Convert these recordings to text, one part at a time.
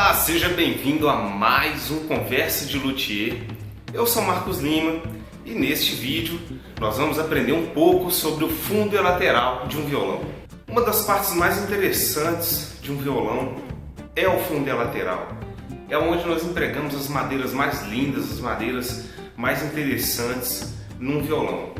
Olá, seja bem-vindo a mais um Conversa de Luthier. Eu sou Marcos Lima e neste vídeo nós vamos aprender um pouco sobre o fundo e a lateral de um violão. Uma das partes mais interessantes de um violão é o fundo e a lateral. É onde nós empregamos as madeiras mais lindas, as madeiras mais interessantes num violão.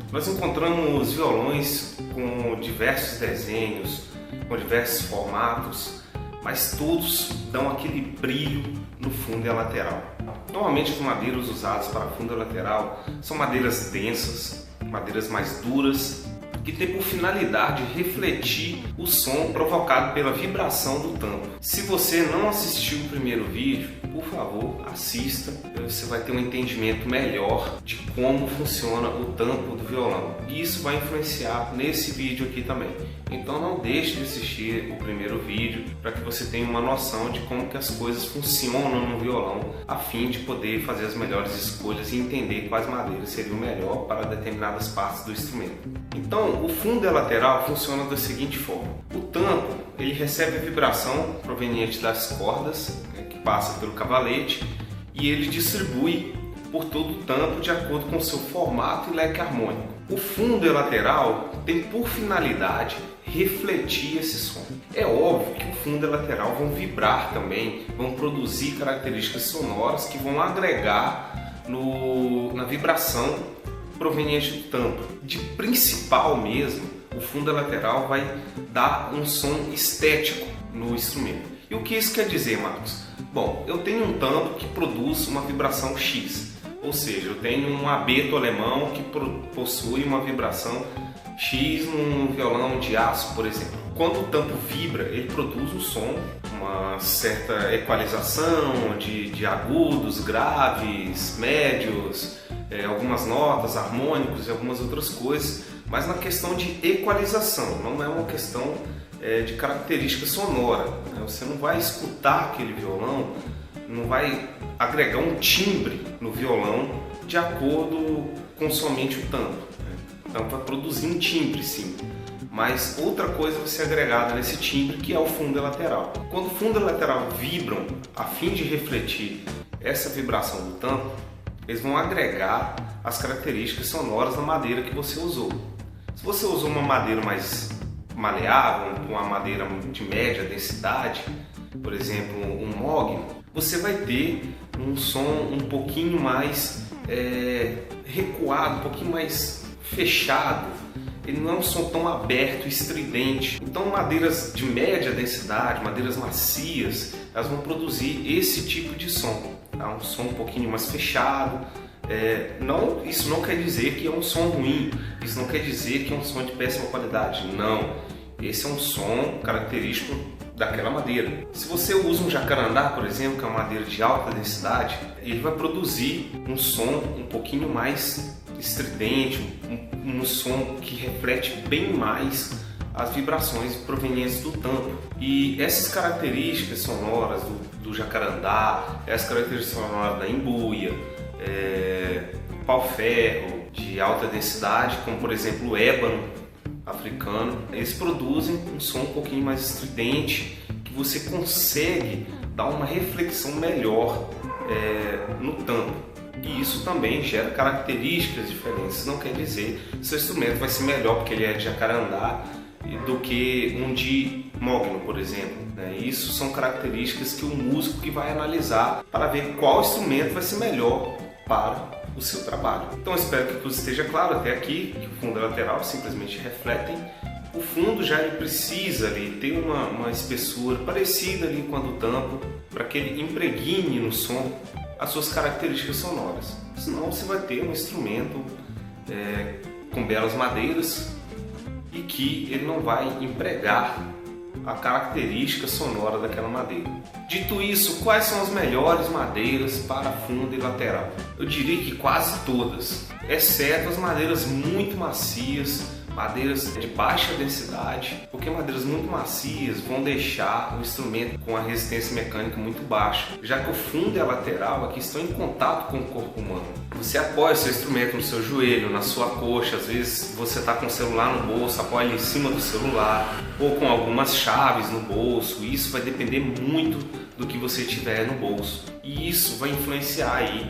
Nós encontramos violões com diversos desenhos, com diversos formatos, mas todos dão aquele brilho no fundo e a lateral. Normalmente as madeiras usadas para fundo e lateral são madeiras densas, madeiras mais duras, que tem por finalidade refletir o som provocado pela vibração do tampo. Se você não assistiu o primeiro vídeo, por favor, assista. Você vai ter um entendimento melhor de como funciona o tampo do violão. E isso vai influenciar nesse vídeo aqui também. Então não deixe de assistir o primeiro vídeo para que você tenha uma noção de como que as coisas funcionam no violão, a fim de poder fazer as melhores escolhas e entender quais madeiras seriam melhor para determinadas partes do instrumento. Então, o fundo e a lateral funcionam da seguinte forma. O tampo, ele recebe a vibração proveniente das cordas, que passa pelo cavalete, e ele distribui por todo o tampo de acordo com o seu formato e leque harmônico. O fundo e a lateral tem por finalidade refletir esse som. É óbvio que o fundo e a lateral vão vibrar também, vão produzir características sonoras que vão agregar na vibração proveniente do tampo. De principal mesmo, o fundo e a lateral vai dar um som estético no instrumento. E o que isso quer dizer, Marcos? Bom, eu tenho um tampo que produz uma vibração X, ou seja, eu tenho um abeto alemão que possui uma vibração X num violão de aço, por exemplo. Quando o tampo vibra, ele produz um som, uma certa equalização de agudos, graves, médios, algumas notas, harmônicos e algumas outras coisas, mas na questão de equalização, não é uma questão de característica sonora. Você não vai escutar aquele violão, não vai agregar um timbre no violão de acordo com somente o tampo. Então vai produzir um timbre, sim, mas outra coisa vai ser agregada nesse timbre, que é o fundo e lateral. Quando o fundo e lateral vibram a fim de refletir essa vibração do tampo, eles vão agregar as características sonoras da madeira que você usou. Se você usou uma madeira mais maleável, uma madeira de média densidade, por exemplo, um mogno, você vai ter um som um pouquinho mais recuado, um pouquinho mais fechado. Ele não é um som tão aberto e estridente. Então madeiras de média densidade, madeiras macias, elas vão produzir esse tipo de som, tá? Um som um pouquinho mais fechado. Isso não quer dizer que é um som ruim, isso não quer dizer que é um som de péssima qualidade, não. Esse é um som característico daquela madeira. Se você usa um jacarandá, por exemplo, que é uma madeira de alta densidade, ele vai produzir um som um pouquinho mais estridente, um som que reflete bem mais as vibrações provenientes do tampo. E essas características sonoras do jacarandá, essas características sonoras da embuia, pau-ferro de alta densidade, como por exemplo o ébano africano, eles produzem um som um pouquinho mais estridente, que você consegue dar uma reflexão melhor no tampo. E isso também gera características diferentes. Isso não quer dizer que seu instrumento vai ser melhor porque ele é de jacarandá do que um de mogno, por exemplo. Isso são características que o músico que vai analisar para ver qual instrumento vai ser melhor para o seu trabalho. Então eu espero que tudo esteja claro até aqui, que o fundo e a lateral simplesmente refletem. O fundo já ele precisa ali ter uma espessura parecida ali com a do tampo, para que ele impregne no som as suas características sonoras. Senão você vai ter um instrumento com belas madeiras e que ele não vai empregar a característica sonora daquela madeira. Dito isso, quais são as melhores madeiras para fundo e lateral? Eu diria que quase todas. exceto as madeiras muito macias, madeiras de baixa densidade, porque madeiras muito macias vão deixar o instrumento com a resistência mecânica muito baixa, já que o fundo e a lateral aqui estão em contato com o corpo humano. Você apoia seu instrumento no seu joelho, na sua coxa, às vezes você está com o celular no bolso, apoia ele em cima do celular, ou com algumas chaves no bolso. Isso vai depender muito do que você tiver no bolso, e isso vai influenciar aí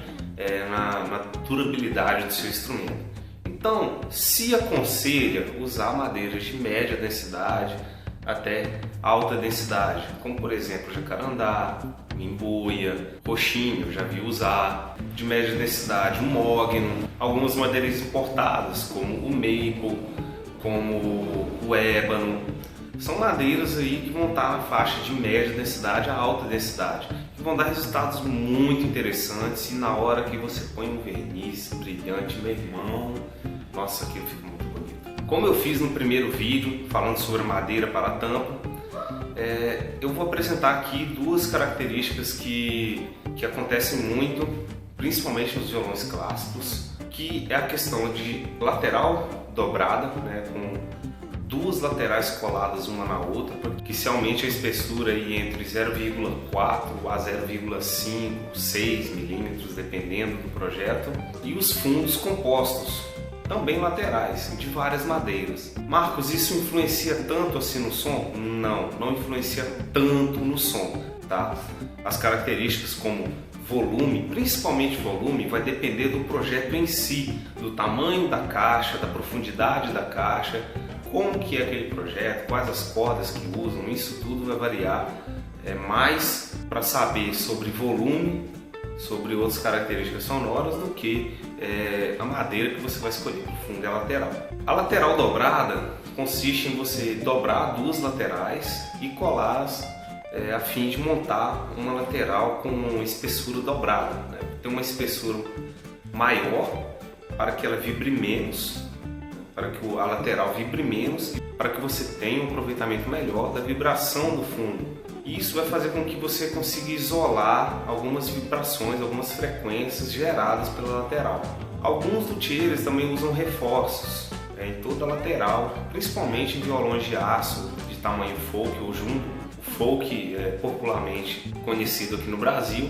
na durabilidade do seu instrumento. Então, se aconselha usar madeiras de média densidade até alta densidade, como por exemplo jacarandá, mimboia, roxinho, já vi usar. De média densidade, o mogno, algumas madeiras importadas como o maple, como o ébano. São madeiras aí que vão estar na faixa de média densidade a alta densidade, que vão dar resultados muito interessantes, e na hora que você põe um verniz brilhante, meu irmão, nossa, aquilo fica muito bonito. Como eu fiz no primeiro vídeo falando sobre madeira para tampa, eu vou apresentar aqui duas características que acontecem muito, principalmente nos violões clássicos, que é a questão de lateral dobrada, né, com duas laterais coladas uma na outra, que se aumente a espessura aí entre 0,4 a 0,5, 6 milímetros, dependendo do projeto, e os fundos compostos, também laterais, de várias madeiras. Marcos, isso influencia tanto assim no som? Não influencia tanto no som, tá? As características como volume, principalmente volume, vai depender do projeto em si, do tamanho da caixa, da profundidade da caixa, como que é aquele projeto, quais as cordas que usam, isso tudo vai variar. Mais para saber sobre volume, sobre outras características sonoras, do que a madeira que você vai escolher para o fundo e a lateral. A lateral dobrada consiste em você dobrar duas laterais e colá-las a fim de montar uma lateral com espessura dobrada, né? Tem uma espessura maior para que ela vibre menos, para que a lateral vibre menos, e para que você tenha um aproveitamento melhor da vibração do fundo. E isso vai fazer com que você consiga isolar algumas vibrações, algumas frequências geradas pela lateral. Alguns luthiers também usam reforços em toda a lateral, principalmente em violões de aço de tamanho folk ou jumbo. O folk é popularmente conhecido aqui no Brasil,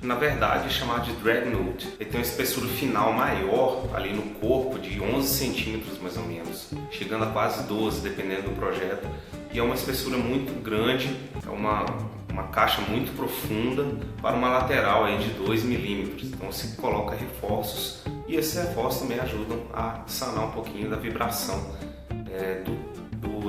na verdade é chamado de dreadnought. Ele tem uma espessura final maior ali no corpo, de 11 centímetros mais ou menos, chegando a quase 12, dependendo do projeto. E é uma espessura muito grande, é uma caixa muito profunda para uma lateral aí de 2 milímetros. Então se coloca reforços, e esses reforços também ajudam a sanar um pouquinho da vibração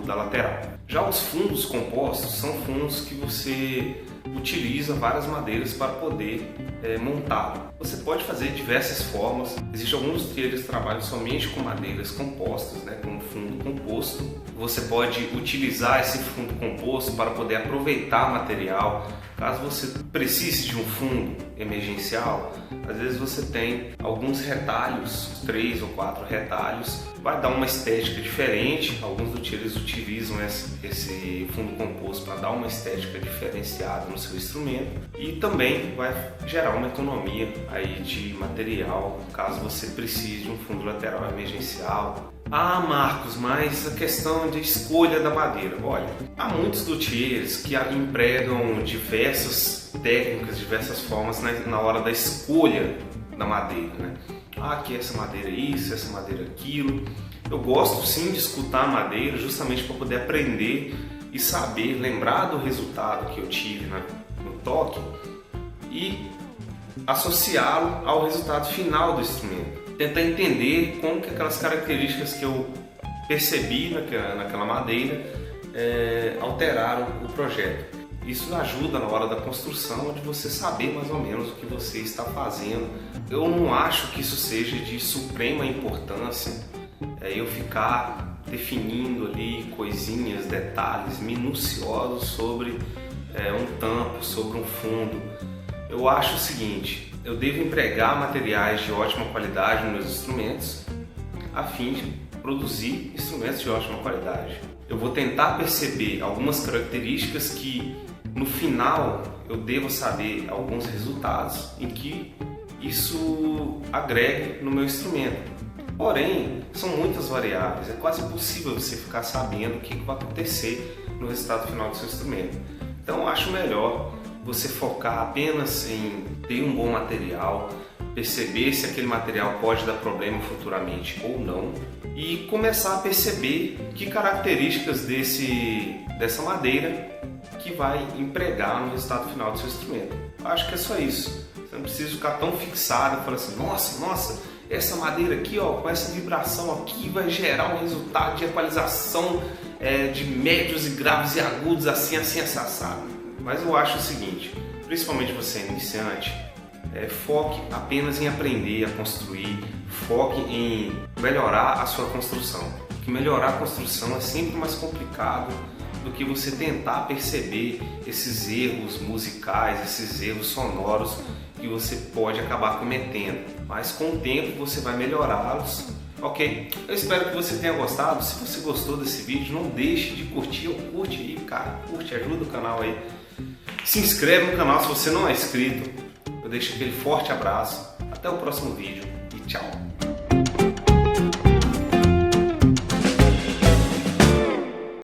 da lateral. Já os fundos compostos são fundos que você utiliza várias madeiras para poder montar. Você pode fazer de diversas formas. Existem alguns luthiers que trabalham somente com madeiras compostas, né, com fundo composto. Você pode utilizar esse fundo composto para poder aproveitar material. Caso você precise de um fundo emergencial, às vezes você tem alguns retalhos, 3 ou 4 retalhos, vai dar uma estética diferente. Alguns luthiers utilizam esse fundo composto para dar uma estética diferenciada no seu instrumento, e também vai gerar uma economia aí de material, caso você precise de um fundo lateral emergencial. Ah, Marcos, mas a questão de escolha da madeira. Olha, há muitos luthiers que empregam diversas técnicas, diversas formas na hora da escolha da madeira, né? Aqui essa madeira é isso, essa madeira é aquilo. Eu gosto sim de escutar a madeira, justamente para poder aprender e saber, lembrar do resultado que eu tive no toque e associá-lo ao resultado final do instrumento. Tentar entender como que aquelas características que eu percebi naquela madeira alteraram o projeto. Isso ajuda na hora da construção, de você saber mais ou menos o que você está fazendo. Eu não acho que isso seja de suprema importância, eu ficar definindo ali coisinhas, detalhes minuciosos sobre um tampo, sobre um fundo. Eu acho o seguinte: eu devo empregar materiais de ótima qualidade nos meus instrumentos a fim de produzir instrumentos de ótima qualidade. Eu vou tentar perceber algumas características que no final eu devo saber alguns resultados em que isso agregue no meu instrumento. Porém, são muitas variáveis, é quase impossível você ficar sabendo o que vai acontecer no resultado final do seu instrumento. Então eu acho melhor você focar apenas em ter um bom material, perceber se aquele material pode dar problema futuramente ou não e começar a perceber que características dessa madeira que vai empregar no resultado final do seu instrumento. Eu acho que é só isso. Você não precisa ficar tão fixado e falar assim, nossa, essa madeira aqui, ó, com essa vibração aqui vai gerar um resultado de equalização de médios e graves e agudos assim, assado. Mas eu acho o seguinte, principalmente você iniciante, foque apenas em aprender a construir, foque em melhorar a sua construção. Porque melhorar a construção é sempre mais complicado do que você tentar perceber esses erros musicais, esses erros sonoros que você pode acabar cometendo. Mas com o tempo você vai melhorá-los. Ok? Eu espero que você tenha gostado. Se você gostou desse vídeo, não deixe de curtir, curte aí, cara. Curte, ajuda o canal aí. Se inscreve no canal se você não é inscrito. Eu deixo aquele forte abraço. Até o próximo vídeo e tchau.